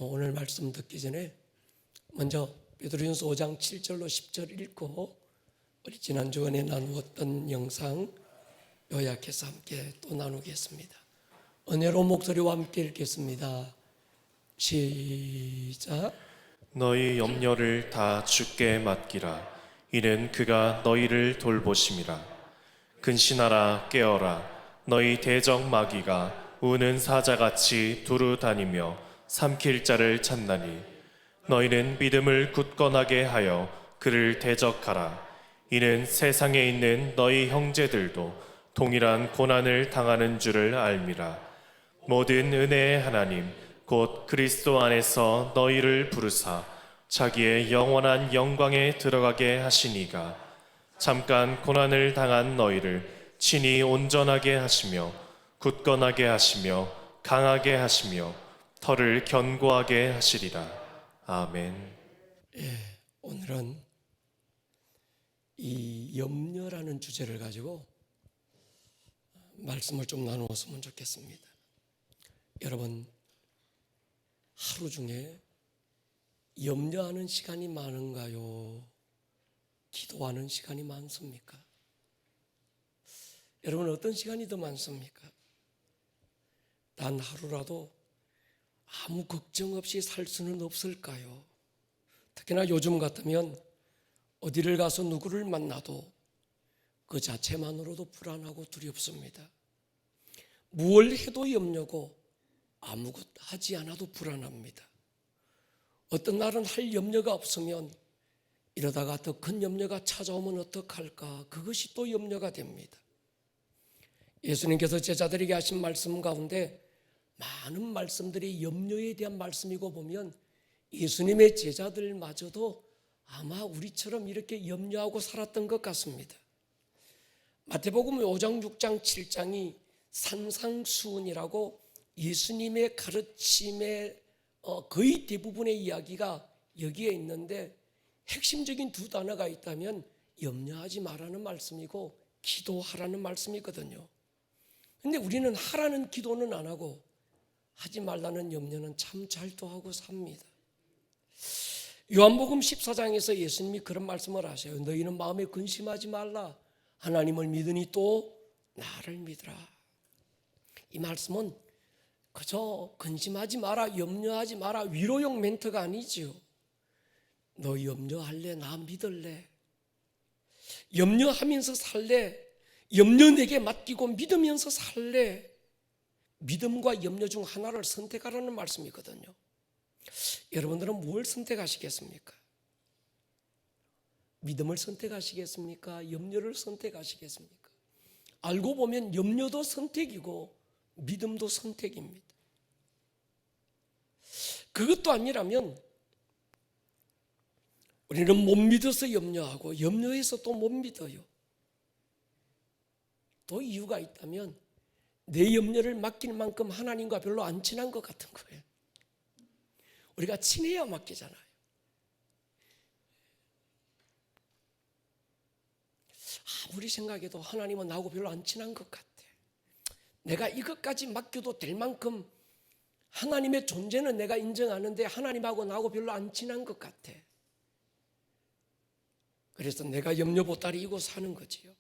오늘 말씀 듣기 전에 먼저 베드로전서 5장 7절로 10절 읽고 우리 지난주에 나누었던 영상 요약해서 함께 또 나누겠습니다. 은혜로운 목소리와 함께 읽겠습니다. 시작. 너희 염려를 다 주께 맡기라. 이는 그가 너희를 돌보심이라. 근신하라 깨어라. 너희 대적 마귀가 우는 사자같이 두루 다니며 삼킬 자를 찾나니 너희는 믿음을 굳건하게 하여 그를 대적하라. 이는 세상에 있는 너희 형제들도 동일한 고난을 당하는 줄을 알미라. 모든 은혜의 하나님 곧 그리스도 안에서 너희를 부르사 자기의 영원한 영광에 들어가게 하시니가 잠깐 고난을 당한 너희를 친히 온전하게 하시며 굳건하게 하시며 강하게 하시며 털을 견고하게 하시리라. 아멘. 오늘은 이 염려라는 주제를 가지고 말씀을 좀 나누었으면 좋겠습니다. 여러분, 하루 중에 염려하는 시간이 많은가요? 기도하는 시간이 많습니까? 여러분, 어떤 시간이 더 많습니까? 단 하루라도 아무 걱정 없이 살 수는 없을까요? 특히나 요즘 같으면 어디를 가서 누구를 만나도 그 자체만으로도 불안하고 두렵습니다. 무엇을 해도 염려고 아무것도 하지 않아도 불안합니다. 어떤 날은 할 염려가 없으면 이러다가 더 큰 염려가 찾아오면 어떡할까? 그것이 또 염려가 됩니다. 예수님께서 제자들에게 하신 말씀 가운데 많은 말씀들이 염려에 대한 말씀이고 보면 예수님의 제자들마저도 아마 우리처럼 이렇게 염려하고 살았던 것 같습니다. 마태복음 5장, 6장, 7장이 산상수훈이라고 예수님의 가르침의 거의 대부분의 이야기가 여기에 있는데 핵심적인 두 단어가 있다면 염려하지 말라는 말씀이고 기도하라는 말씀이거든요. 그런데 우리는 하라는 기도는 안 하고 하지 말라는 염려는 참 잘도 삽니다. 요한복음 14장에서 예수님이 그런 말씀을 하세요. 너희는 마음에 근심하지 말라. 하나님을 믿으니 또 나를 믿으라. 이 말씀은 그저 근심하지 마라, 염려하지 마라, 위로용 멘트가 아니지요. 너 염려할래? 나 믿을래? 염려하면서 살래? 염려 내게 맡기고 믿으면서 살래? 믿음과 염려 중 하나를 선택하라는 말씀이거든요. 여러분들은 뭘 선택하시겠습니까? 믿음을 선택하시겠습니까? 염려를 선택하시겠습니까? 알고 보면 염려도 선택이고 믿음도 선택입니다. 그것도 아니라면 우리는 못 믿어서 염려하고 염려해서 또 못 믿어요. 또 이유가 있다면 내 염려를 맡길 만큼 하나님과 별로 안 친한 것 같은 거예요. 우리가 친해야 맡기잖아요. 아무리 생각해도 하나님은 나하고 별로 안 친한 것 같아. 내가 이것까지 맡겨도 될 만큼 하나님의 존재는 내가 인정하는데 하나님하고 나하고 별로 안 친한 것 같아. 그래서 내가 염려 보따리 이고 사는 거지요.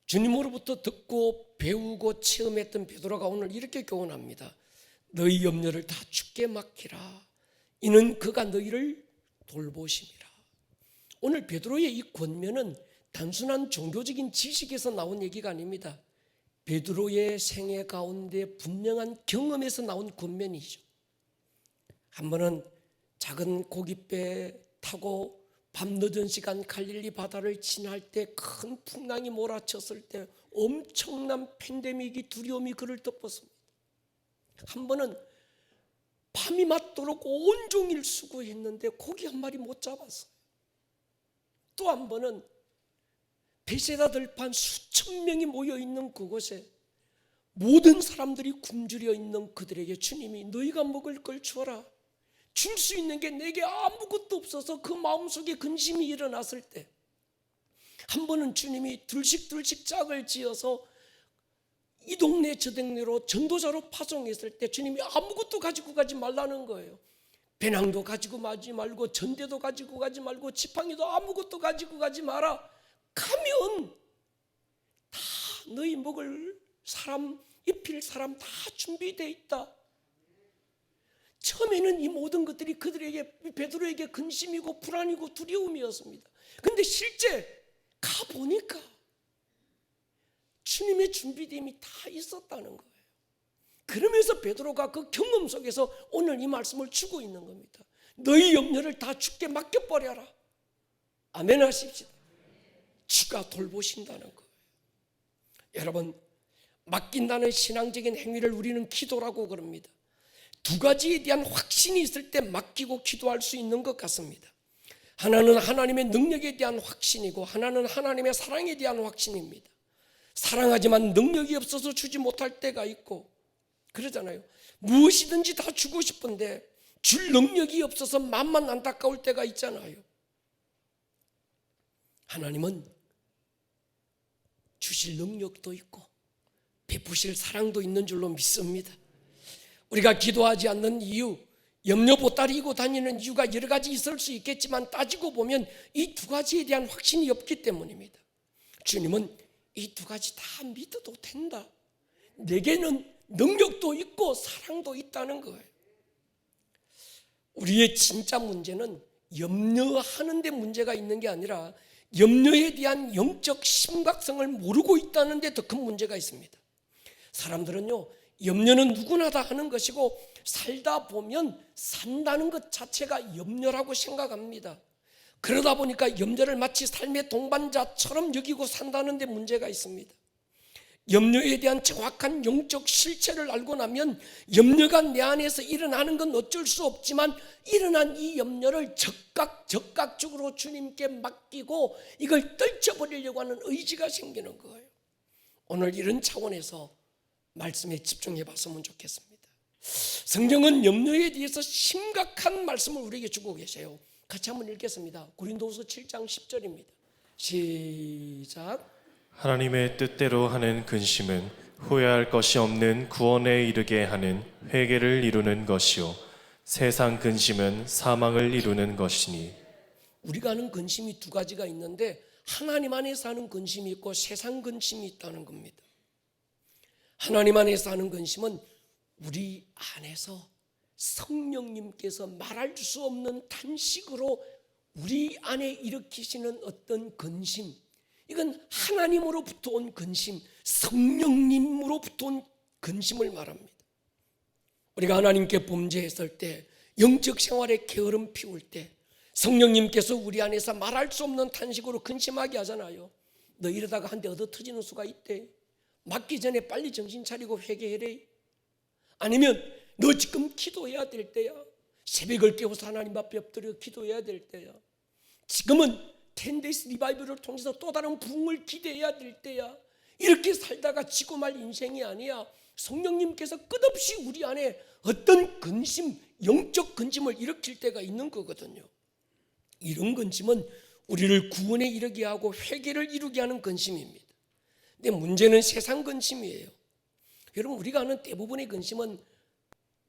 주님으로부터 듣고 배우고 체험했던 베드로가 오늘 이렇게 교훈합니다. 너희 염려를 다 주께 맡기라. 이는 그가 너희를 돌보심이라. 오늘 베드로의 이 권면은 단순한 종교적인 지식에서 나온 얘기가 아닙니다. 베드로의 생애 가운데 분명한 경험에서 나온 권면이죠. 한 번은 작은 고깃배 타고 밤늦은 시간 갈릴리 바다를 지날 때 큰 풍랑이 몰아쳤을 때 엄청난 팬데믹이 두려움이 그를 덮었습니다. 한 번은 밤이 맞도록 온종일 수고했는데 고기 한 마리 못 잡았어요. 또 한 번은 베세다 들판 수천 명이 모여 있는 그곳에 모든 사람들이 굶주려 있는 그들에게 주님이 너희가 먹을 걸 주어라. 줄 수 있는 게 내게 아무것도 없어서 그 마음속에 근심이 일어났을 때 한 번은 주님이 들식들식 짝을 지어서 이 동네 저 동네로 전도자로 파송했을 때 주님이 아무것도 가지고 가지 말라는 거예요. 배낭도 가지고 가지 말고 전대도 가지고 가지 말고 지팡이도 아무것도 가지고 가지 마라. 가면 다 너희 먹을 사람, 입힐 사람 다 준비되어 있다. 처음에는 이 모든 것들이 그들에게, 베드로에게 근심이고 불안이고 두려움이었습니다. 그런데 실제 가보니까 주님의 준비됨이 다 있었다는 거예요. 그러면서 베드로가 그 경험 속에서 오늘 이 말씀을 주고 있는 겁니다. 너희 염려를 다 주께 맡겨버려라. 아멘 하십시다. 주가 돌보신다는 거예요. 여러분, 맡긴다는 신앙적인 행위를 우리는 기도라고 그럽니다. 두 가지에 대한 확신이 있을 때 맡기고 기도할 수 있는 것 같습니다. 하나는 하나님의 능력에 대한 확신이고 하나는 하나님의 사랑에 대한 확신입니다. 사랑하지만 능력이 없어서 주지 못할 때가 있고 그러잖아요. 무엇이든지 다 주고 싶은데 줄 능력이 없어서 마음만 안타까울 때가 있잖아요. 하나님은 주실 능력도 있고 베푸실 사랑도 있는 줄로 믿습니다. 우리가 기도하지 않는 이유, 염려 보따리고 다니는 이유가 여러 가지 있을 수 있겠지만 따지고 보면 이 두 가지에 대한 확신이 없기 때문입니다. 주님은 이 두 가지 다 믿어도 된다. 내게는 능력도 있고 사랑도 있다는 거예요. 우리의 진짜 문제는 염려하는 데 문제가 있는 게 아니라 염려에 대한 영적 심각성을 모르고 있다는 데 더 큰 문제가 있습니다. 사람들은요, 염려는 누구나 다 하는 것이고 살다 보면 산다는 것 자체가 염려라고 생각합니다. 그러다 보니까 염려를 마치 삶의 동반자처럼 여기고 산다는 데 문제가 있습니다. 염려에 대한 정확한 영적 실체를 알고 나면 염려가 내 안에서 일어나는 건 어쩔 수 없지만 일어난 이 염려를 적극적으로 주님께 맡기고 이걸 떨쳐버리려고 하는 의지가 생기는 거예요. 오늘 이런 차원에서 말씀에 집중해 봤으면 좋겠습니다. 성경은 염려에 대해서 심각한 말씀을 우리에게 주고 계세요. 같이 한번 읽겠습니다. 고린도후서 7장 10절입니다. 시작. 하나님의 뜻대로 하는 근심은 후회할 것이 없는 구원에 이르게 하는 회개를 이루는 것이요 세상 근심은 사망을 이루는 것이니. 우리가 하는 근심이 두 가지가 있는데 하나님 안에서 하는 근심이 있고 세상 근심이 있다는 겁니다. 하나님 안에서 하는 근심은 우리 안에서 성령님께서 말할 수 없는 탄식으로 우리 안에 일으키시는 어떤 근심, 이건 하나님으로부터 온 근심, 성령님으로부터 온 근심을 말합니다. 우리가 하나님께 범죄했을 때, 영적 생활에 게으름 피울 때 성령님께서 우리 안에서 말할 수 없는 탄식으로 근심하게 하잖아요. 너 이러다가 한 대 얻어 터지는 수가 있대. 맞기 전에 빨리 정신 차리고 회개해래. 아니면 너 지금 기도해야 될 때야. 새벽을 깨워서 하나님 앞에 엎드려 기도해야 될 때야. 지금은 10days 리바이벌을 통해서 또 다른 부흥을 기대해야 될 때야. 이렇게 살다가 지고 말 인생이 아니야. 성령님께서 끝없이 우리 안에 어떤 근심, 영적 근심을 일으킬 때가 있는 거거든요. 이런 근심은 우리를 구원에 이르게 하고 회개를 이루게 하는 근심입니다. 근데 문제는 세상 근심이에요. 여러분, 우리가 아는 대부분의 근심은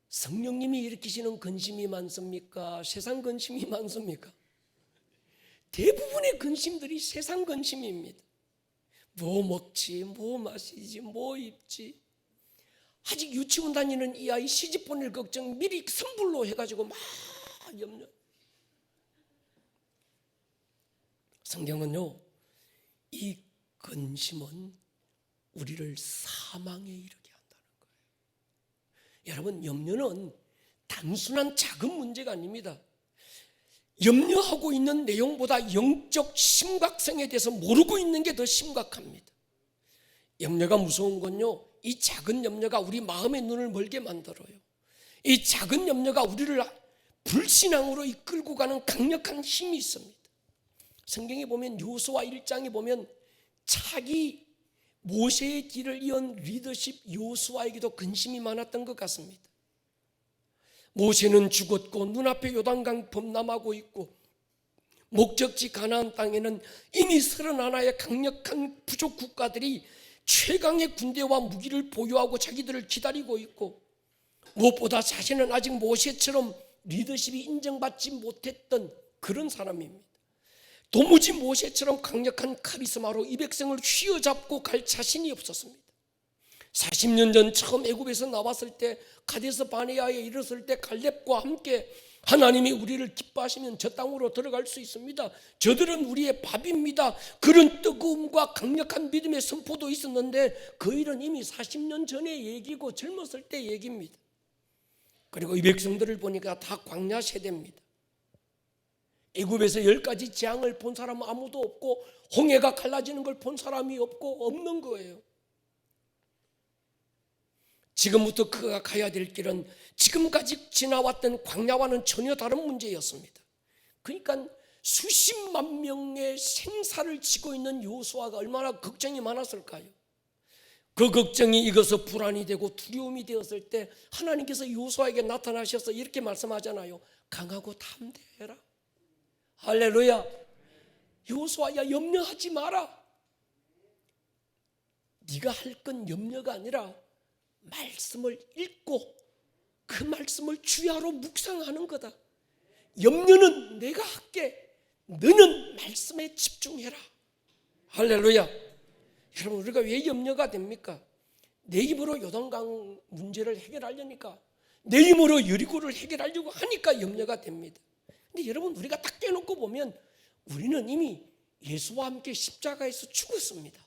성령님이 일으키시는 근심이 많습니까? 세상 근심이 많습니까? 대부분의 근심들이 세상 근심입니다. 뭐 먹지, 뭐 마시지, 뭐 입지. 아직 유치원 다니는 이 아이 시집 보낼 걱정 미리 선불로 해가지고 막 염려. 성경은요, 이 근심은 우리를 사망에 이르게 한다는 거예요. 여러분, 염려는 단순한 작은 문제가 아닙니다. 염려하고 있는 내용보다 영적 심각성에 대해서 모르고 있는 게 더 심각합니다. 염려가 무서운 건요, 이 작은 염려가 우리 마음의 눈을 멀게 만들어요. 이 작은 염려가 우리를 불신앙으로 이끌고 가는 강력한 힘이 있습니다. 성경에 보면 여호수아 1장에 보면 차기 모세의 길을 이은 리더십 여호수아에게도 근심이 많았던 것 같습니다. 모세는 죽었고 눈앞에 요단강 범람하고 있고 목적지 가나안 땅에는 이미 31의 강력한 부족 국가들이 최강의 군대와 무기를 보유하고 자기들을 기다리고 있고, 무엇보다 자신은 아직 모세처럼 리더십이 인정받지 못했던 그런 사람입니다. 도무지 모세처럼 강력한 카리스마로 이 백성을 휘어잡고 갈 자신이 없었습니다. 40년 전 처음 애굽에서 나왔을 때, 가데스 바네아에 이르렀을 때 갈렙과 함께 하나님이 우리를 기뻐하시면 저 땅으로 들어갈 수 있습니다, 저들은 우리의 밥입니다, 그런 뜨거움과 강력한 믿음의 선포도 있었는데, 그 일은 이미 40년 전의 얘기고 젊었을 때 얘기입니다. 그리고 이 백성들을 보니까 다 광야 세대입니다. 애굽에서 10가지 재앙을 본 사람은 아무도 없고, 홍해가 갈라지는 걸 본 사람이 없는 거예요. 지금부터 그가 가야 될 길은 지금까지 지나왔던 광야와는 전혀 다른 문제였습니다. 그러니까 수십만 명의 생사를 지고 있는 여호수아가 얼마나 걱정이 많았을까요? 그 걱정이 익어서 불안이 되고 두려움이 되었을 때 하나님께서 여호수아에게 나타나셔서 이렇게 말씀하잖아요. 강하고 담대해라. 할렐루야. 여호수아야, 염려하지 마라. 네가 할 건 염려가 아니라 말씀을 읽고 그 말씀을 주야로 묵상하는 거다. 염려는 내가 할게, 너는 말씀에 집중해라. 할렐루야. 여러분, 우리가 왜 염려가 됩니까? 내 힘으로 요단강 문제를 해결하려니까, 내 힘으로 여리고를 해결하려고 하니까 염려가 됩니다. 근데 여러분, 우리가 딱 깨놓고 보면 우리는 이미 예수와 함께 십자가에서 죽었습니다.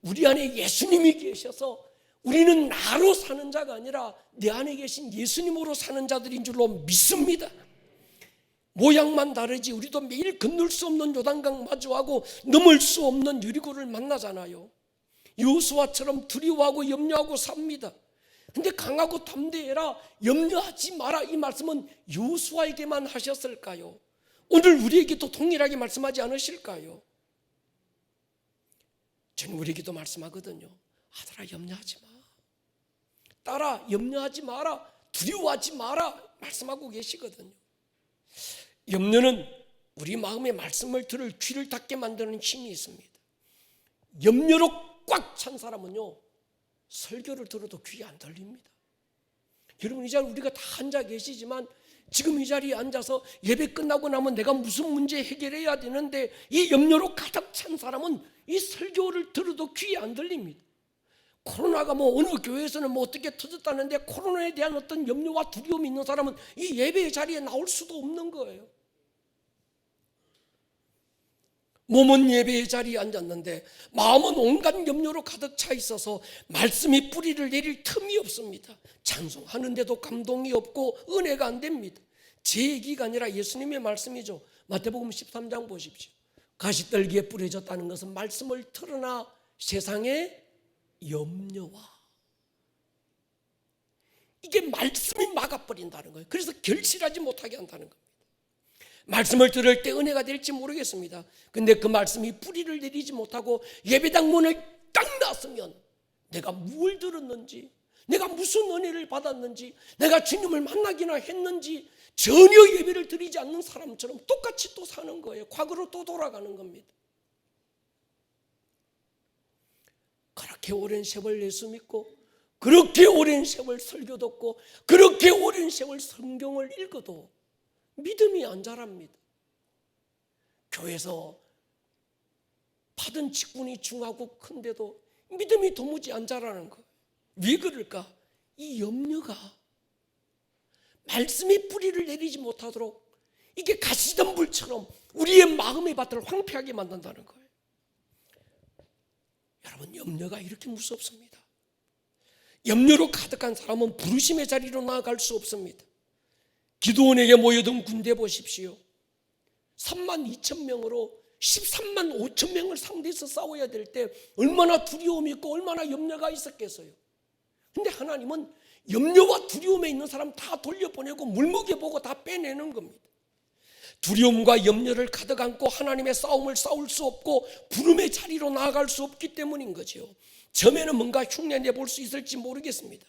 우리 안에 예수님이 계셔서 우리는 나로 사는 자가 아니라 내 안에 계신 예수님으로 사는 자들인 줄로 믿습니다. 모양만 다르지 우리도 매일 건널 수 없는 요단강 마주하고 넘을 수 없는 여리고를 만나잖아요. 여호수아처럼 두려워하고 염려하고 삽니다. 근데 강하고 담대해라, 염려하지 마라, 이 말씀은 여호수아에게만 하셨을까요? 오늘 우리에게도 동일하게 말씀하지 않으실까요? 저는 우리에게도 말씀하거든요. 아들아, 염려하지 마. 딸아, 염려하지 마라. 두려워하지 마라. 말씀하고 계시거든요. 염려는 우리 마음의 말씀을 들을 귀를 닫게 만드는 힘이 있습니다. 염려로 꽉 찬 사람은요, 설교를 들어도 귀에 안 들립니다. 여러분, 이 자리에 우리가 다 앉아 계시지만 지금 이 자리에 앉아서 예배 끝나고 나면 내가 무슨 문제 해결해야 되는데, 이 염려로 가득 찬 사람은 이 설교를 들어도 귀에 안 들립니다. 코로나가 어느 교회에서는 어떻게 터졌다는데, 코로나에 대한 어떤 염려와 두려움이 있는 사람은 이 예배의 자리에 나올 수도 없는 거예요. 몸은 예배의 자리에 앉았는데 마음은 온갖 염려로 가득 차 있어서 말씀이 뿌리를 내릴 틈이 없습니다. 찬송하는데도 감동이 없고 은혜가 안 됩니다. 제 얘기가 아니라 예수님의 말씀이죠. 마태복음 13장 보십시오. 가시떨기에 뿌려졌다는 것은 말씀을 틀어나 세상의 염려와, 이게 말씀이 막아버린다는 거예요. 그래서 결실하지 못하게 한다는 겁니다. 말씀을 들을 때 은혜가 될지 모르겠습니다. 근데 그 말씀이 뿌리를 내리지 못하고 예배당 문을 딱 놨으면 내가 뭘 들었는지, 내가 무슨 은혜를 받았는지, 내가 주님을 만나기나 했는지 전혀 예배를 드리지 않는 사람처럼 똑같이 또 사는 거예요. 과거로 또 돌아가는 겁니다. 그렇게 오랜 세월 예수 믿고, 그렇게 오랜 세월 설교 듣고, 그렇게 오랜 세월 성경을 읽어도 믿음이 안 자랍니다. 교회에서 받은 직분이 중하고 큰데도 믿음이 도무지 안 자라는 거예요. 왜 그럴까? 이 염려가 말씀이 뿌리를 내리지 못하도록 이게 가시덤불처럼 우리의 마음의 밭을 황폐하게 만든다는 거예요. 여러분, 염려가 이렇게 무섭습니다. 염려로 가득한 사람은 부르심의 자리로 나아갈 수 없습니다. 기드온에게 모여든 군대 보십시오. 32,000명으로 13만 5천 명을 상대해서 싸워야 될 때 얼마나 두려움이 있고 얼마나 염려가 있었겠어요. 근데 하나님은 염려와 두려움에 있는 사람 다 돌려보내고 물먹여보고 다 빼내는 겁니다. 두려움과 염려를 가득 안고 하나님의 싸움을 싸울 수 없고 부름의 자리로 나아갈 수 없기 때문인 거죠. 처음에는 뭔가 흉내내 볼 수 있을지 모르겠습니다.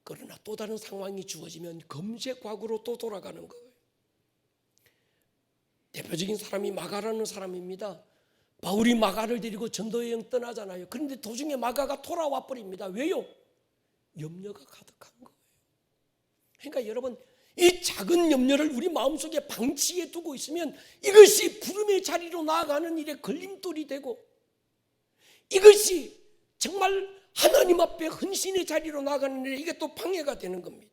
그러나 또 다른 상황이 주어지면 검색과거로 또 돌아가는 거예요. 대표적인 사람이 마가라는 사람입니다. 바울이 마가를 데리고 전도 여행 떠나잖아요. 그런데 도중에 마가가 돌아와 버립니다. 왜요? 염려가 가득한 거예요. 그러니까 여러분, 이 작은 염려를 우리 마음속에 방치해 두고 있으면 이것이 부름의 자리로 나아가는 일에 걸림돌이 되고, 이것이 정말 하나님 앞에 헌신의 자리로 나아가는 일에 이게 또 방해가 되는 겁니다.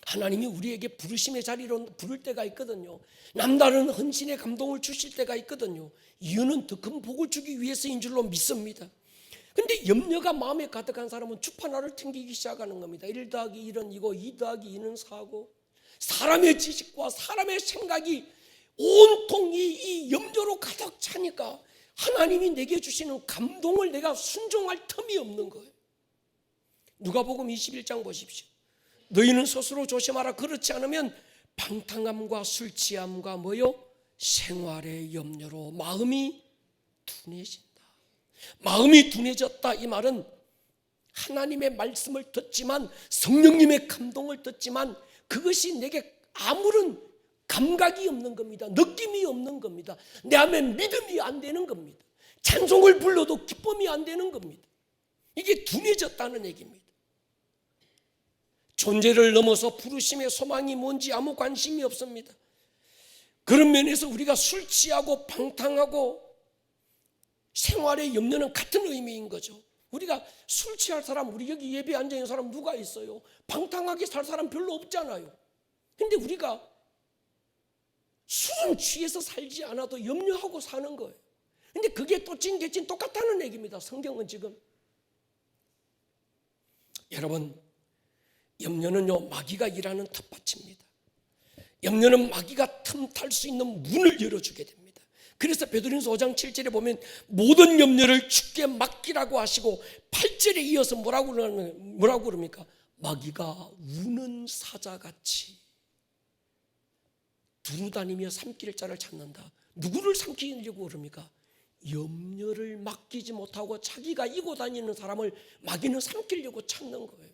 하나님이 우리에게 부르심의 자리로 부를 때가 있거든요. 남다른 헌신의 감동을 주실 때가 있거든요. 이유는 더 큰 복을 주기 위해서인 줄로 믿습니다. 근데 염려가 마음에 가득한 사람은 주판화를 튕기기 시작하는 겁니다. 1 더하기 1은 2고 2 더하기 2는 4고, 사람의 지식과 사람의 생각이 온통 이 염려로 가득 차니까 하나님이 내게 주시는 감동을 내가 순종할 틈이 없는 거예요. 누가복음 21장 보십시오. 너희는 스스로 조심하라. 그렇지 않으면 방탕함과 술 취함과 뭐요? 생활의 염려로 마음이 둔해진다. 마음이 둔해졌다, 이 말은 하나님의 말씀을 듣지만, 성령님의 감동을 듣지만 그것이 내게 아무런 감각이 없는 겁니다. 느낌이 없는 겁니다. 내 안에 믿음이 안 되는 겁니다. 찬송을 불러도 기쁨이 안 되는 겁니다. 이게 둔해졌다는 얘기입니다. 존재를 넘어서 부르심의 소망이 뭔지 아무 관심이 없습니다. 그런 면에서 우리가 술 취하고 방탕하고 생활의 염려는 같은 의미인 거죠. 우리가 술 취할 사람, 우리 여기 예배 앉아있는 사람 누가 있어요? 방탕하게 살 사람 별로 없잖아요. 근데 우리가 술은 취해서 살지 않아도 염려하고 사는 거예요. 근데 그게 또 찐개찐 똑같다는 얘기입니다. 성경은 지금. 여러분, 염려는요, 마귀가 일하는 텃밭입니다. 염려는 마귀가 틈탈 수 있는 문을 열어주게 됩니다. 그래서 베드로전서 5장 7절에 보면 모든 염려를 주께 맡기라고 하시고, 8절에 이어서 뭐라고 그럽니까? 마귀가 우는 사자같이 두루다니며 삼킬 자를 찾는다. 누구를 삼키려고 그럽니까? 염려를 맡기지 못하고 자기가 이고 다니는 사람을 마귀는 삼키려고 찾는 거예요.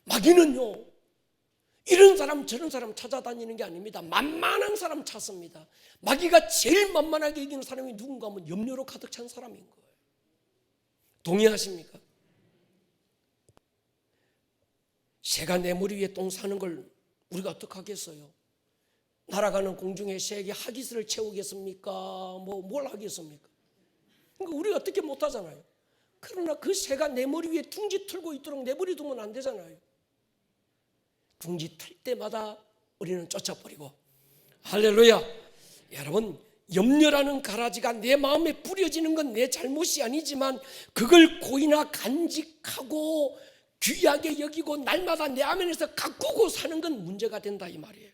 마귀는요, 이런 사람 저런 사람 찾아다니는 게 아닙니다. 만만한 사람 찾습니다. 마귀가 제일 만만하게 이기는 사람이 누군가 하면 염려로 가득 찬 사람인 거예요. 동의하십니까? 새가 내 머리 위에 똥 싸는 걸 우리가 어떻게 하겠어요? 날아가는 공중에 새에게 하기스를 채우겠습니까? 뭘 하겠습니까? 그러니까 우리가 어떻게 못하잖아요. 그러나 그 새가 내 머리 위에 둥지 틀고 있도록 내버려 두면 안 되잖아요. 둥지 틀 때마다 우리는 쫓아버리고. 할렐루야. 여러분, 염려라는 가라지가 내 마음에 뿌려지는 건 내 잘못이 아니지만 그걸 고이나 간직하고 귀하게 여기고 날마다 내 안에서 가꾸고 사는 건 문제가 된다, 이 말이에요.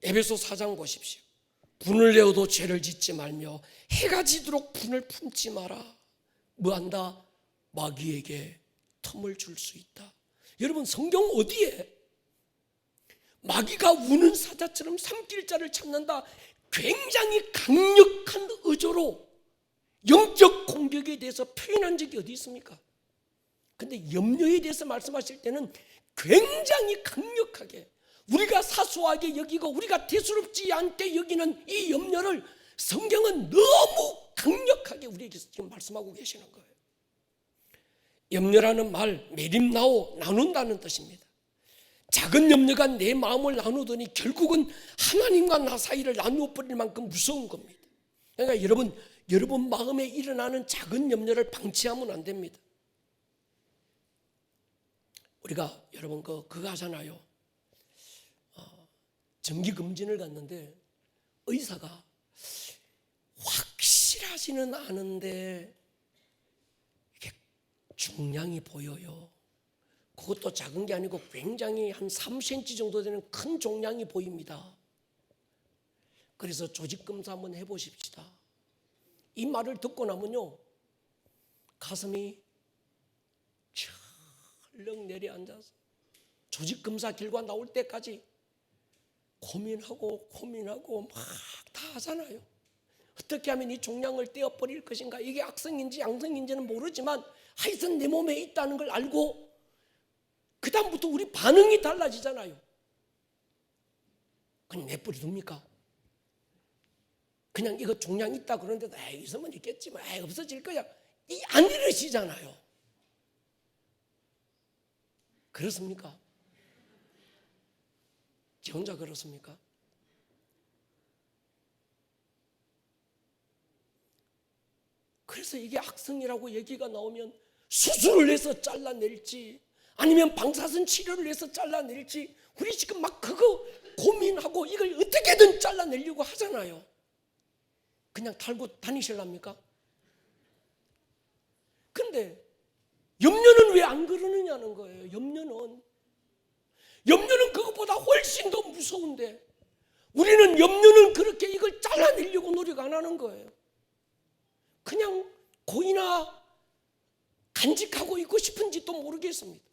에베소 4장 보십시오. 분을 내어도 죄를 짓지 말며 해가 지도록 분을 품지 마라. 뭐한다? 마귀에게 틈을 줄 수 있다. 여러분, 성경 어디에 마귀가 우는 사자처럼 삼킬 자를 찾는다, 굉장히 강력한 의조로 영적 공격에 대해서 표현한 적이 어디 있습니까? 근데 염려에 대해서 말씀하실 때는 굉장히 강력하게, 우리가 사소하게 여기고 우리가 대수롭지 않게 여기는 이 염려를 성경은 너무 강력하게 우리에게 지금 말씀하고 계시는 거예요. 염려라는 말, 메림나오, 나눈다는 뜻입니다. 작은 염려가 내 마음을 나누더니 결국은 하나님과 나 사이를 나누어 버릴 만큼 무서운 겁니다. 그러니까 여러분 마음에 일어나는 작은 염려를 방치하면 안 됩니다. 우리가 여러분 그거 하잖아요. 정기검진을 갔는데 의사가 확실하지는 않은데 이렇게 중량이 보여요. 그것도 작은 게 아니고 굉장히 한 3cm 정도 되는 큰 종량이 보입니다. 그래서 조직검사 한번 해보십시다. 이 말을 듣고 나면요, 가슴이 철렁 내려앉아서 조직검사 결과 나올 때까지 고민하고 막 다 하잖아요. 어떻게 하면 이 종양을 떼어버릴 것인가, 이게 악성인지 양성인지는 모르지만 하여튼 내 몸에 있다는 걸 알고 그 다음부터 우리 반응이 달라지잖아요. 그냥 내버려 둡니까? 그냥 이거 종량 있다 그러는데도 에이 있으면 있겠지만 에이 없어질 거야 안 이러시잖아요. 그렇습니까? 지 혼자 그렇습니까? 그래서 이게 악성이라고 얘기가 나오면 수술을 해서 잘라낼지 아니면 방사선 치료를 해서 잘라낼지 우리 지금 막 그거 고민하고 이걸 어떻게든 잘라내려고 하잖아요. 그냥 달고 다니실랍니까? 근데 염려는 왜 안 그러느냐는 거예요. 염려는 그것보다 훨씬 더 무서운데 우리는 염려는 그렇게 이걸 잘라내려고 노력 안 하는 거예요. 그냥 고이나 간직하고 있고 싶은지도 모르겠습니다.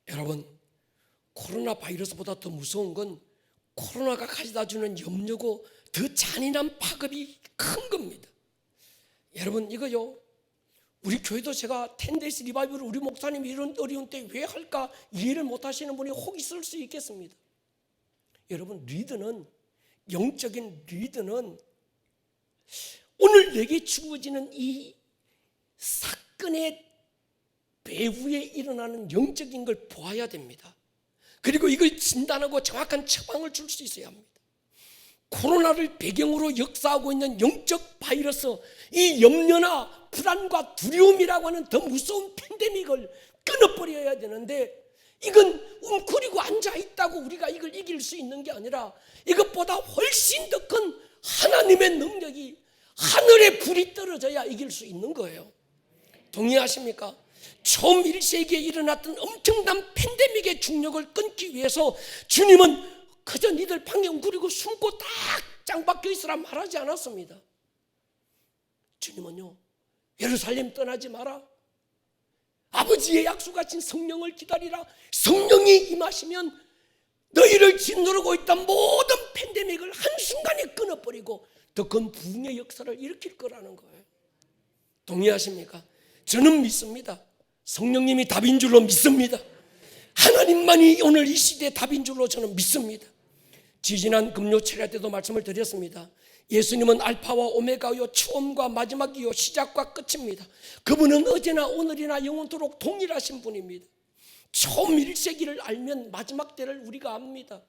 여러분, 코로나 바이러스보다 더 무서운 건 코로나가 가져다 주는 염려고 더 잔인한 파급이 큰 겁니다. 여러분 이거요, 우리 교회도 제가 10days 리바이벌을 우리 목사님이 이런 어려운 때 왜 할까 이해를 못 하시는 분이 혹 있을 수 있겠습니다. 여러분 리더는, 영적인 리더는 오늘 내게 주어지는 이 사건의 배후에 일어나는 영적인 걸 보아야 됩니다. 그리고 이걸 진단하고 정확한 처방을 줄 수 있어야 합니다. 코로나를 배경으로 역사하고 있는 영적 바이러스, 이 염려나 불안과 두려움이라고 하는 더 무서운 팬데믹을 끊어버려야 되는데 이건 웅크리고 앉아있다고 우리가 이걸 이길 수 있는 게 아니라 이것보다 훨씬 더 큰 하나님의 능력이, 하늘의 불이 떨어져야 이길 수 있는 거예요. 동의하십니까? 처음 1세기에 일어났던 엄청난 팬데믹의 중력을 끊기 위해서 주님은 그저 니들 방에 웅크리고 숨고 딱 짱박혀 있으라 말하지 않았습니다. 주님은요, 예루살렘 떠나지 마라, 아버지의 약속하신 성령을 기다리라, 성령이 임하시면 너희를 짓누르고 있던 모든 팬데믹을 한순간에 끊어버리고 더 큰 부흥의 역사를 일으킬 거라는 거예요. 동의하십니까? 저는 믿습니다. 성령님이 답인 줄로 믿습니다. 하나님만이 오늘 이 시대의 답인 줄로 저는 믿습니다. 지지난 금요 철야 때도 말씀을 드렸습니다. 예수님은 알파와 오메가요, 처음과 마지막이요, 시작과 끝입니다. 그분은 어제나 오늘이나 영원토록 동일하신 분입니다. 처음 1세기를 알면 마지막 때를 우리가 압니다.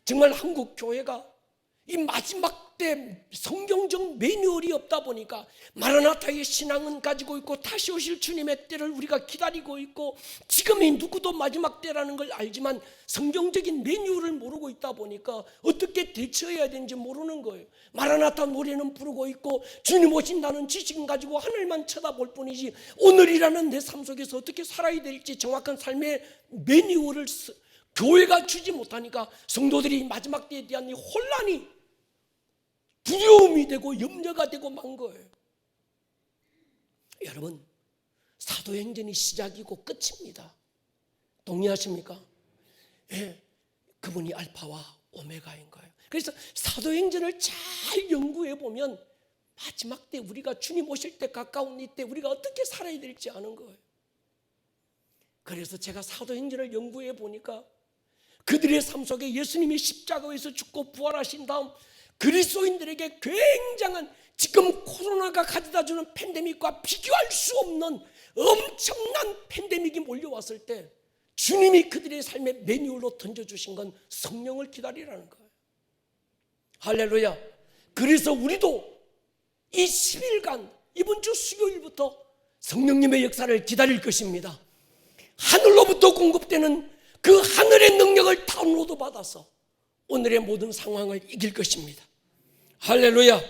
정말 한국 교회가 이 마지막 때 성경적 매뉴얼이 없다 보니까 마라나타의 신앙은 가지고 있고 다시 오실 주님의 때를 우리가 기다리고 있고 지금이 누구도 마지막 때라는 걸 알지만 성경적인 매뉴얼을 모르고 있다 보니까 어떻게 대처해야 되는지 모르는 거예요. 마라나타 노래는 부르고 있고 주님 오신다는 지식은 가지고 하늘만 쳐다볼 뿐이지 오늘이라는 내 삶 속에서 어떻게 살아야 될지 정확한 삶의 매뉴얼을 교회가 주지 못하니까 성도들이 마지막 때에 대한 이 혼란이, 두려움이 되고 염려가 되고 만 거예요. 여러분, 사도행전이 시작이고 끝입니다. 동의하십니까? 예, 그분이 알파와 오메가인 거예요. 그래서 사도행전을 잘 연구해 보면 마지막 때 우리가 주님 오실 때 가까운 이때 우리가 어떻게 살아야 될지 아는 거예요. 그래서 제가 사도행전을 연구해 보니까 그들의 삶 속에 예수님이 십자가에서 죽고 부활하신 다음 그리스도인들에게 굉장한, 지금 코로나가 가져다주는 팬데믹과 비교할 수 없는 엄청난 팬데믹이 몰려왔을 때 주님이 그들의 삶의 매뉴얼로 던져주신 건 성령을 기다리라는 거예요. 할렐루야. 그래서 우리도 이 10일간 이번 주 수요일부터 성령님의 역사를 기다릴 것입니다. 하늘로부터 공급되는 그 하늘의 능력을 다운로드 받아서 오늘의 모든 상황을 이길 것입니다. 할렐루야.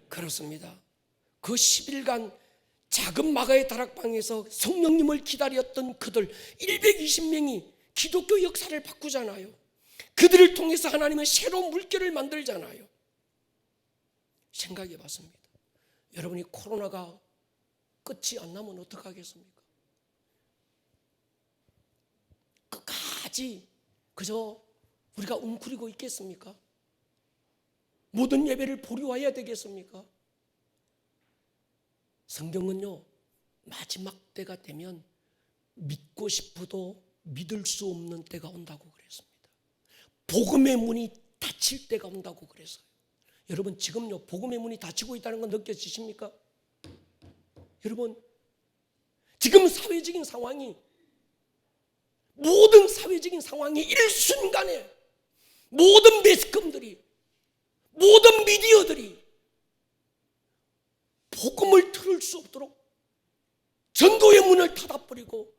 그렇습니다. 그 10일간 작은 마가의 다락방에서 성령님을 기다렸던 그들 120명이 기독교 역사를 바꾸잖아요. 그들을 통해서 하나님은 새로운 물결을 만들잖아요. 생각해 봤습니다. 여러분이 코로나가 끝이 안 나면 어떡하겠습니까? 끝까지 그저 우리가 웅크리고 있겠습니까? 모든 예배를 보류해야 되겠습니까? 성경은요, 마지막 때가 되면 믿고 싶어도 믿을 수 없는 때가 온다고 그랬습니다. 복음의 문이 닫힐 때가 온다고 그래서요. 여러분 지금요 복음의 문이 닫히고 있다는 건 느껴지십니까? 여러분 지금 사회적인 상황이, 모든 사회적인 상황이 일순간에 모든 매스컴들이, 모든 미디어들이 복음을 들을 수 없도록 전도의 문을 닫아버리고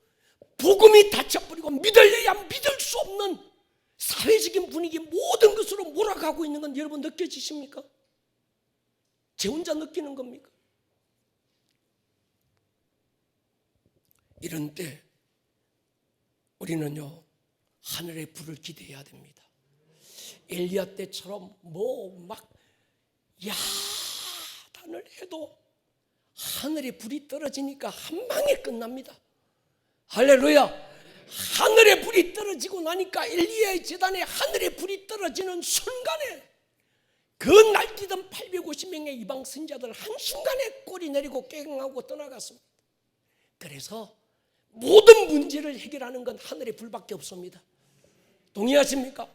복음이 닫혀버리고 믿을래야 믿을 수 없는 사회적인 분위기, 모든 것으로 몰아가고 있는 건 여러분 느껴지십니까? 제 혼자 느끼는 겁니까? 이런 때 우리는요 하늘의 불을 기대해야 됩니다. 엘리야 때처럼 막 야단을 해도 하늘의 불이 떨어지니까 한 방에 끝납니다. 할렐루야. 하늘의 불이 떨어지고 나니까 엘리야의 제단에 하늘의 불이 떨어지는 순간에 그 날뛰던 850명의 이방 선지자들 한순간에 꼬리 내리고 깽하고 떠나갔습니다. 그래서 모든 문제를 해결하는 건 하늘의 불밖에 없습니다. 동의하십니까?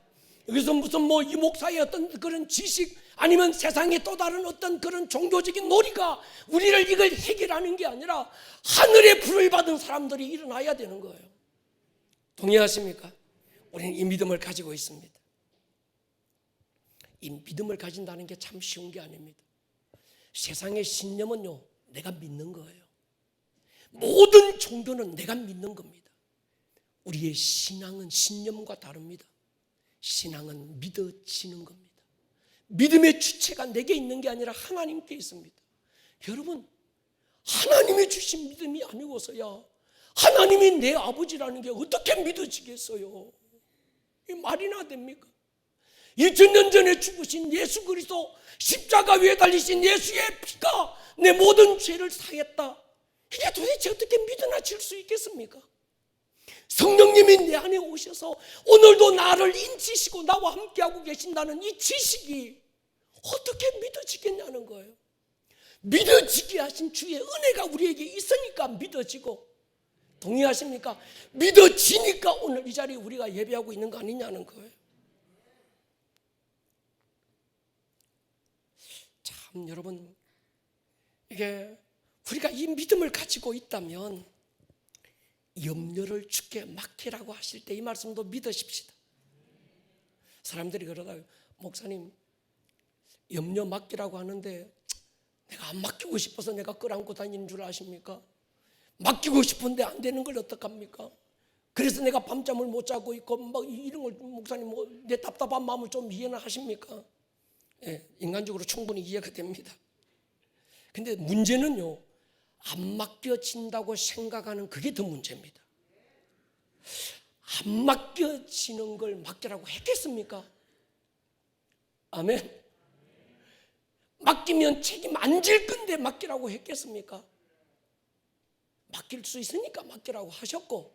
여기서 무슨 이 목사의 어떤 그런 지식 아니면 세상의 또 다른 어떤 그런 종교적인 놀이가 우리를 이걸 해결하는 게 아니라 하늘의 불을 받은 사람들이 일어나야 되는 거예요. 동의하십니까? 우리는 이 믿음을 가지고 있습니다. 이 믿음을 가진다는 게 참 쉬운 게 아닙니다. 세상의 신념은요 내가 믿는 거예요. 모든 종교는 내가 믿는 겁니다. 우리의 신앙은 신념과 다릅니다. 신앙은 믿어지는 겁니다. 믿음의 주체가 내게 있는 게 아니라 하나님께 있습니다. 여러분 하나님이 주신 믿음이 아니고서야 하나님이 내 아버지라는 게 어떻게 믿어지겠어요? 이 말이나 됩니까? 2000년 전에 죽으신 예수 그리스도, 십자가 위에 달리신 예수의 피가 내 모든 죄를 사했다. 이게 도대체 어떻게 믿어나질 수 있겠습니까? 성령님이 내 안에 오셔서 오늘도 나를 인치시고 나와 함께하고 계신다는 이 지식이 어떻게 믿어지겠냐는 거예요. 믿어지게 하신 주의 은혜가 우리에게 있으니까 믿어지고, 동의하십니까? 믿어지니까 오늘 이 자리에 우리가 예배하고 있는 거 아니냐는 거예요. 참 여러분, 이게 우리가 이 믿음을 가지고 있다면 염려를 주께 맡기라고 하실 때 이 말씀도 믿으십시다. 사람들이 그러다가 목사님 염려 맡기라고 하는데 내가 안 맡기고 싶어서 내가 끌어안고 다니는 줄 아십니까? 맡기고 싶은데 안 되는 걸 어떡합니까? 그래서 내가 밤잠을 못 자고 있고 막 이런 걸 목사님 내 답답한 마음을 좀 이해는 하십니까? 예, 인간적으로 충분히 이해가 됩니다. 근데 문제는요 안 맡겨진다고 생각하는 그게 더 문제입니다. 안 맡겨지는 걸 맡기라고 했겠습니까? 아멘. 맡기면 책임 안 질 건데 맡기라고 했겠습니까? 맡길 수 있으니까 맡기라고 하셨고,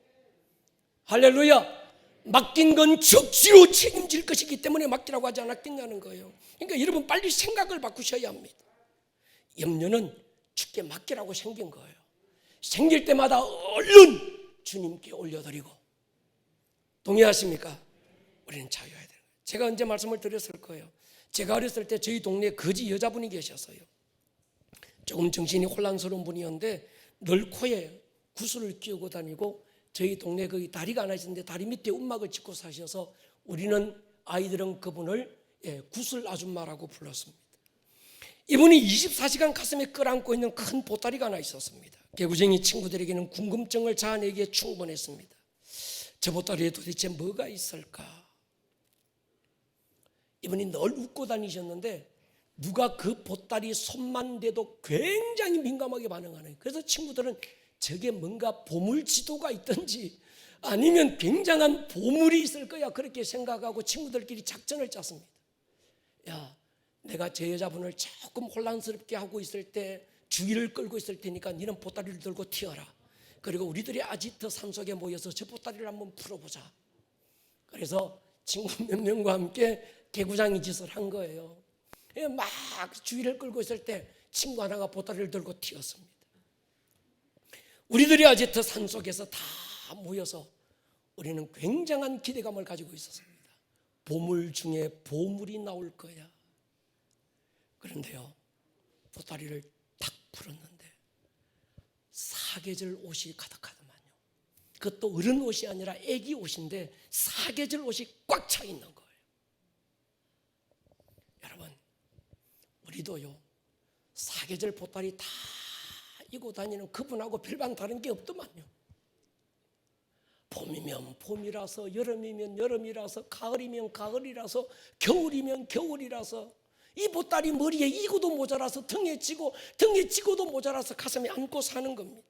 할렐루야. 맡긴 건 적시로 책임질 것이기 때문에 맡기라고 하지 않았겠냐는 거예요. 그러니까 여러분 빨리 생각을 바꾸셔야 합니다. 염려는 주께 맡기라고 생긴 거예요. 생길 때마다 얼른 주님께 올려드리고, 동의하십니까? 우리는 자유해야 되는 거예요. 제가 언제 말씀을 드렸을 거예요. 제가 어렸을 때 저희 동네에 거지 여자분이 계셨어요. 조금 정신이 혼란스러운 분이었는데 늘 코에 구슬을 끼우고 다니고, 저희 동네 거기 다리가 하나 있었는데 다리 밑에 움막을 짓고 사셔서 우리는 아이들은 그분을 구슬 아줌마라고 불렀습니다. 이분이 24시간 가슴에 끌어안고 있는 큰 보따리가 하나 있었습니다. 개구쟁이 친구들에게는 궁금증을 자아내기에 충분했습니다. 저 보따리에 도대체 뭐가 있을까? 이분이 늘 웃고 다니셨는데 누가 그 보따리 손만 대도 굉장히 민감하게 반응하는, 그래서 친구들은 저게 뭔가 보물 지도가 있든지 아니면 굉장한 보물이 있을 거야 그렇게 생각하고 친구들끼리 작전을 짰습니다. 야, 내가 저 여자분을 조금 혼란스럽게 하고 있을 때 주의를 끌고 있을 테니까 너는 보따리를 들고 튀어라. 그리고 우리들이 아지트 산속에 모여서 저 보따리를 한번 풀어보자. 그래서 친구 몇 명과 함께 개구장이 짓을 한 거예요. 막 주의를 끌고 있을 때 친구 하나가 보따리를 들고 튀었습니다. 우리들이 아지트 산속에서 다 모여서 우리는 굉장한 기대감을 가지고 있었습니다. 보물 중에 보물이 나올 거야. 그런데요, 보따리를 탁 풀었는데 사계절 옷이 가득하더만요. 그것도 어른 옷이 아니라 애기 옷인데 사계절 옷이 꽉 차 있는 거예요. 여러분, 우리도요, 사계절 보따리 다 이고 다니는 그분하고 별반 다른 게 없더만요. 봄이면 봄이라서, 여름이면 여름이라서, 가을이면 가을이라서, 겨울이면 겨울이라서, 이 보따리 머리에 이고도 모자라서 등에 지고, 등에 지고도 모자라서 가슴에 안고 사는 겁니다.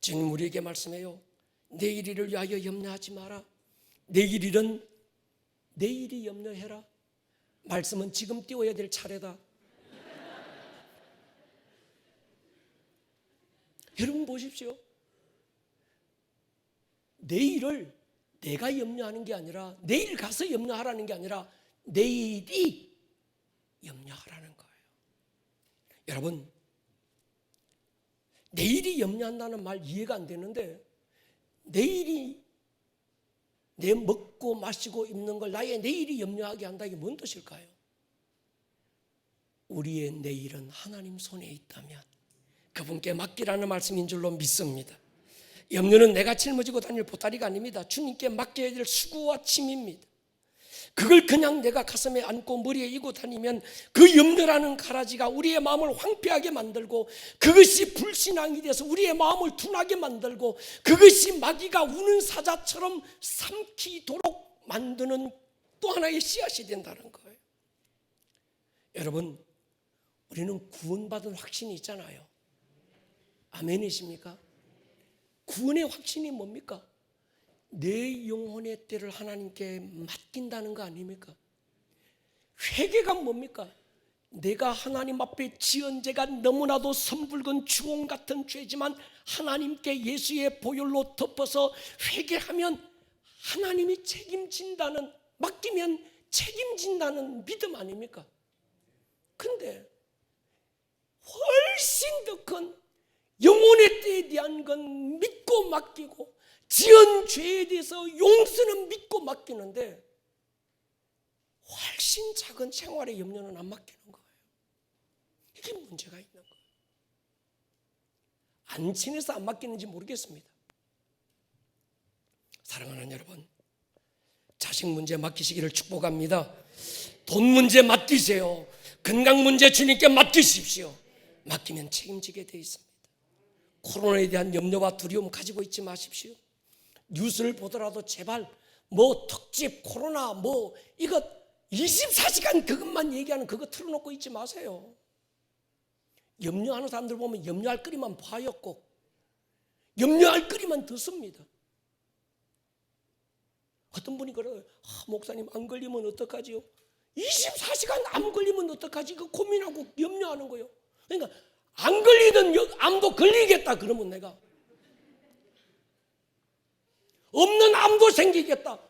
주님 우리에게 말씀해요. 내일 일을 위하여 염려하지 마라. 내일 일은 내일이 염려해라. 말씀은 지금 띄워야 될 차례다. 여러분 보십시오. 내일을 내가 염려하는 게 아니라, 내일 가서 염려하라는 게 아니라 내일이 염려하라는 거예요. 여러분, 내일이 염려한다는 말 이해가 안 되는데, 내일이 내 먹고 마시고 입는 걸 나의 내일이 염려하게 한다, 이게 뭔 뜻일까요? 우리의 내일은 하나님 손에 있다면 그분께 맡기라는 말씀인 줄로 믿습니다. 염려는 내가 짊어지고 다닐 보따리가 아닙니다. 주님께 맡겨야 될 수고와 짐입니다. 그걸 그냥 내가 가슴에 안고 머리에 이고 다니면 그 염려라는 가라지가 우리의 마음을 황폐하게 만들고, 그것이 불신앙이 돼서 우리의 마음을 둔하게 만들고, 그것이 마귀가 우는 사자처럼 삼키도록 만드는 또 하나의 씨앗이 된다는 거예요. 여러분, 우리는 구원받은 확신이 있잖아요. 아멘이십니까? 구원의 확신이 뭡니까? 내 영혼의 때를 하나님께 맡긴다는 거 아닙니까? 회개가 뭡니까? 내가 하나님 앞에 지은 죄가 너무나도 선붉은 주홍 같은 죄지만 하나님께 예수의 보혈로 덮어서 회개하면 하나님이 책임진다는, 맡기면 책임진다는 믿음 아닙니까? 근데 훨씬 더 큰 영혼의 때에 대한 건 믿고 맡기고, 지은 죄에 대해서 용서는 믿고 맡기는데 훨씬 작은 생활의 염려는 안 맡기는 거예요. 이게 문제가 있는 거예요. 안 친해서 안 맡기는지 모르겠습니다. 사랑하는 여러분, 자식 문제 맡기시기를 축복합니다. 돈 문제 맡기세요. 건강 문제 주님께 맡기십시오. 맡기면 책임지게 돼 있습니다. 코로나에 대한 염려와 두려움 가지고 있지 마십시오. 뉴스를 보더라도 제발 뭐 특집 코로나 뭐 이거 24시간 그것만 얘기하는 그거 틀어놓고 있지 마세요. 염려하는 사람들 보면 염려할 거리만 봐요. 꼭 염려할 거리만 듣습니다. 어떤 분이 그래요. 목사님 안 걸리면 어떡하지요? 24시간 안 걸리면 어떡하지? 그 고민하고 염려하는 거예요. 그러니까 안 걸리든 암도 걸리겠다 그러면 내가 없는 암도 생기겠다.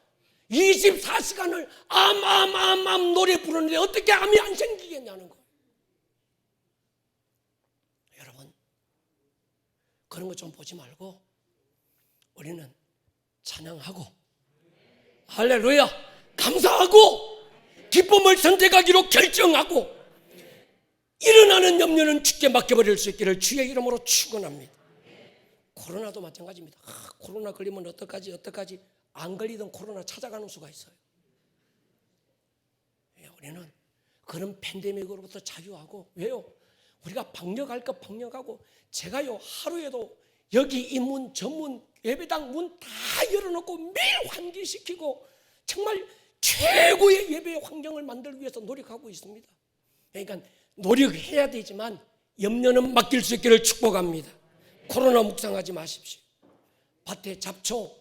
24시간을 암 노래 부르는데 어떻게 암이 안 생기겠냐는 거예요. 여러분, 그런 거 좀 보지 말고 우리는 찬양하고 할렐루야 감사하고 기쁨을 선택하기로 결정하고, 일어나는 염려는 주께 맡겨버릴 수 있기를 주의 이름으로 축원합니다. 코로나도 마찬가지입니다. 코로나 걸리면 어떡하지 안 걸리던 코로나 찾아가는 수가 있어요. 우리는 그런 팬데믹으로부터 자유하고, 왜요? 우리가 방역할 것 방역하고, 제가요 하루에도 여기 이 문 저 문 예배당 문 다 열어놓고 매일 환기시키고 정말 최고의 예배의 환경을 만들기 위해서 노력하고 있습니다. 그러니까 노력해야 되지만 염려는 맡길 수 있기를 축복합니다. 코로나 묵상하지 마십시오. 밭에 잡초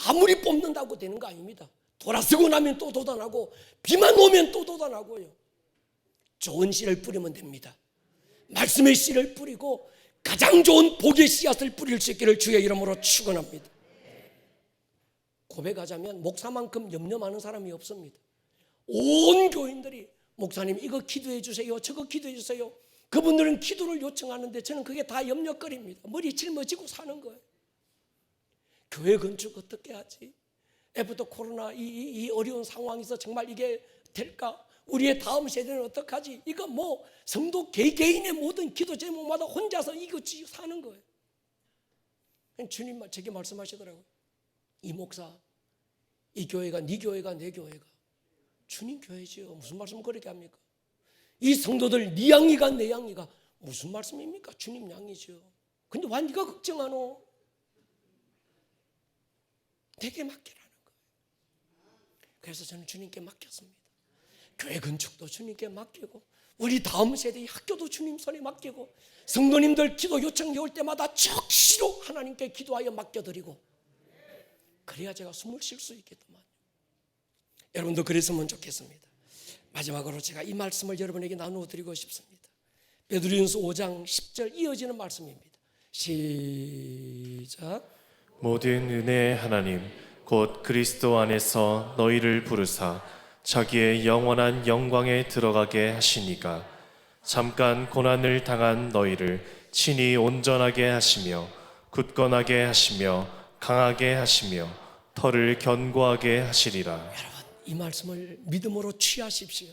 아무리 뽑는다고 되는 거 아닙니다. 돌아서고 나면 또 돋아나고 비만 오면 또 돋아나고요. 좋은 씨를 뿌리면 됩니다. 말씀의 씨를 뿌리고 가장 좋은 복의 씨앗을 뿌릴 수 있기를 주의 이름으로 축원합니다. 고백하자면 목사만큼 염려 많은 사람이 없습니다. 온 교인들이 목사님 이거 기도해 주세요, 저거 기도해 주세요. 그분들은 기도를 요청하는데 저는 그게 다 염려거리입니다. 머리 짊어지고 사는 거예요. 교회 건축 어떻게 하지? 애프터 코로나 이 어려운 상황에서 정말 이게 될까? 우리의 다음 세대는 어떡하지? 이거 뭐 성도 개개인의 모든 기도 제목마다 혼자서 이거 사는 거예요. 주님 제게 말씀하시더라고요. 이 목사, 이 교회가 네 교회가 내 교회가 주님 교회지요. 무슨 말씀 그렇게 합니까? 이 성도들 네 양이가 내 양이가 무슨 말씀입니까? 주님 양이죠. 근데 왜 네가 걱정하노? 내게 맡기라는 거예요. 그래서 저는 주님께 맡겼습니다. 교회 건축도 주님께 맡기고 우리 다음 세대의 학교도 주님 손에 맡기고 성도님들 기도 요청이 올 때마다 적시로 하나님께 기도하여 맡겨드리고 그래야 제가 숨을 쉴 수 있겠더만. 여러분도 그랬으면 좋겠습니다. 마지막으로 제가 이 말씀을 여러분에게 나누어 드리고 싶습니다. 베드로전서 5장 10절 이어지는 말씀입니다. 시작. 모든 은혜의 하나님 곧 그리스도 안에서 너희를 부르사 자기의 영원한 영광에 들어가게 하시니가 잠깐 고난을 당한 너희를 친히 온전하게 하시며 굳건하게 하시며 강하게 하시며 털을 견고하게 하시리라. 여러분 이 말씀을 믿음으로 취하십시오.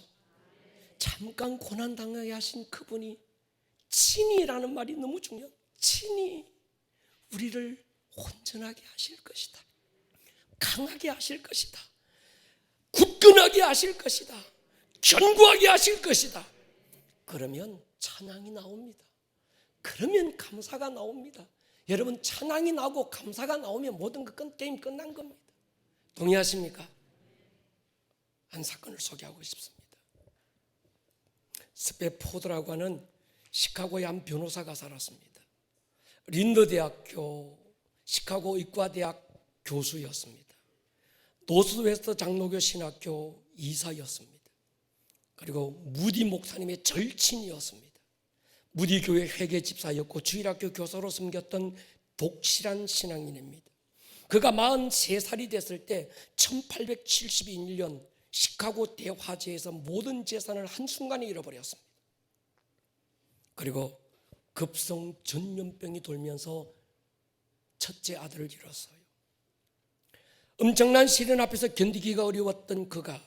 잠깐 고난 당하게 하신 그분이 친히라는 말이 너무 중요해요. 친히 우리를 온전하게 하실 것이다. 강하게 하실 것이다. 굳건하게 하실 것이다. 견고하게 하실 것이다. 그러면 찬양이 나옵니다. 그러면 감사가 나옵니다. 여러분 찬양이 나오고 감사가 나오면 모든 게임 끝난 겁니다. 동의하십니까? 한 사건을 소개하고 싶습니다. 스패포드라고 하는 시카고의 한 변호사가 살았습니다. 린더 대학교 시카고 의과대학 교수였습니다. 노스웨스트 장로교 신학교 이사였습니다. 그리고 무디 목사님의 절친이었습니다. 무디 교회 회계 집사였고 주일학교 교사로 섬겼던 독실한 신앙인입니다. 그가 43살이 됐을 때 1872년 시카고 대화재에서 모든 재산을 한순간에 잃어버렸습니다. 그리고 급성 전염병이 돌면서 첫째 아들을 잃었어요. 엄청난 시련 앞에서 견디기가 어려웠던 그가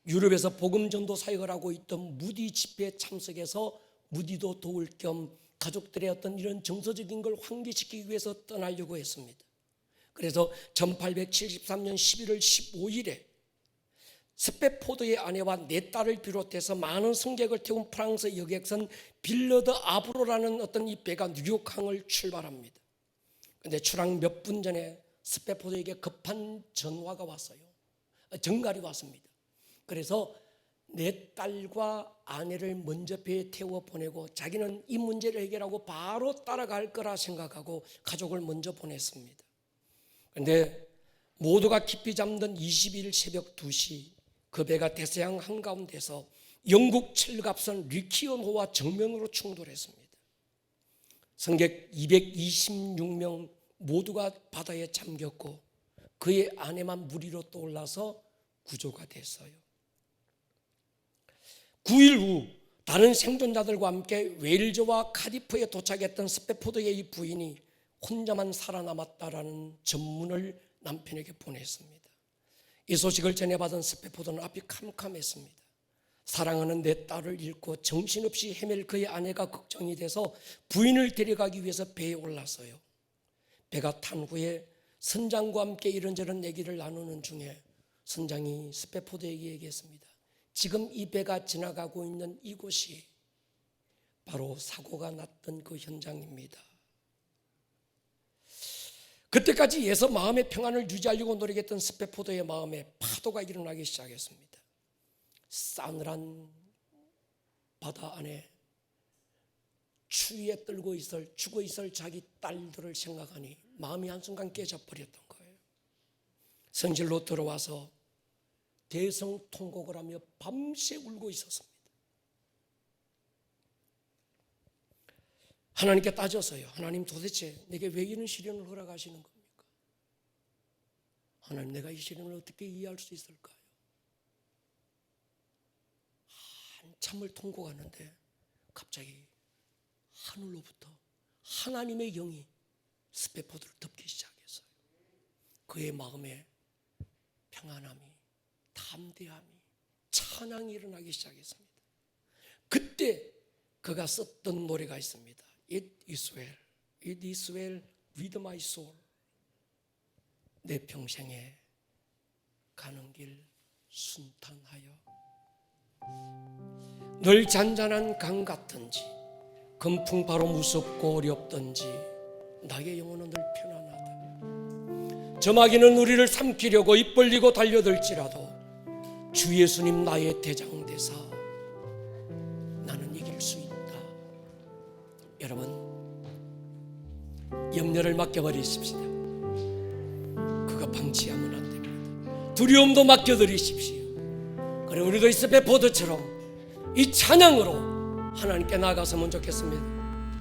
유럽에서 복음 전도 사역을 하고 있던 무디 집회에 참석해서 무디도 도울 겸 가족들의 어떤 이런 정서적인 걸 환기시키기 위해서 떠나려고 했습니다. 그래서 1873년 11월 15일에 스패포드의 아내와 네 딸을 비롯해서 많은 승객을 태운 프랑스 여객선 빌러드 아브로라는 어떤 이 배가 뉴욕항을 출발합니다. 그런데 출항 몇 분 전에 스패포드에게 급한 전화가 왔어요. 전갈이 왔습니다. 그래서 내 딸과 아내를 먼저 배에 태워 보내고 자기는 이 문제를 해결하고 바로 따라갈 거라 생각하고 가족을 먼저 보냈습니다. 그런데 모두가 깊이 잠든 22일 새벽 2시 그 배가 대서양 한가운데서 영국 철갑선 리키온호와 정면으로 충돌했습니다. 승객 226명 모두가 바다에 잠겼고 그의 아내만 물 위로 떠올라서 구조가 됐어요. 9일 후 다른 생존자들과 함께 웨일즈와 카디프에 도착했던 스패포드의 이 부인이 혼자만 살아남았다라는 전문을 남편에게 보냈습니다. 이 소식을 전해받은 스패포드는 앞이 캄캄했습니다. 사랑하는 내 딸을 잃고 정신없이 헤맬 그의 아내가 걱정이 돼서 부인을 데려가기 위해서 배에 올랐어요. 배가 탄 후에 선장과 함께 이런저런 얘기를 나누는 중에 선장이 스패포드에게 얘기했습니다. 지금 이 배가 지나가고 있는 이곳이 바로 사고가 났던 그 현장입니다. 그때까지 애써 마음의 평안을 유지하려고 노력했던 스패포드의 마음에 파도가 일어나기 시작했습니다. 싸늘한 바다 안에 추위에 떨고 죽어 있을 자기 딸들을 생각하니 마음이 한순간 깨져버렸던 거예요. 성실로 들어와서 대성통곡을 하며 밤새 울고 있었습니다. 하나님께 따졌어요. 하나님 도대체 내게 왜 이런 시련을 허락하시는 겁니까? 하나님 내가 이 시련을 어떻게 이해할 수 있을까요? 한참을 통곡하는데 갑자기 하늘로부터 하나님의 영이 스패포드를 덮기 시작했어요. 그의 마음에 평안함이, 담대함이, 찬양이 일어나기 시작했습니다. 그때 그가 썼던 노래가 있습니다. It is well, it is well with my soul. 내 평생에 가는 길 순탄하여. 늘 잔잔한 강 같든지 금풍바로 무섭고 어렵든지 나의 영혼은 늘 편안하다. 저마귀는 우리를 삼키려고 입 벌리고 달려들지라도 주 예수님 나의 대장대사, 나는 이길 수 있다. 여러분, 염려를 맡겨버리십시다. 그가 방치하면 안 됩니다. 두려움도 맡겨드리십시오. 그래, 우리도 이스베 보드처럼 이 찬양으로 하나님께 나아갔으면 좋겠습니다.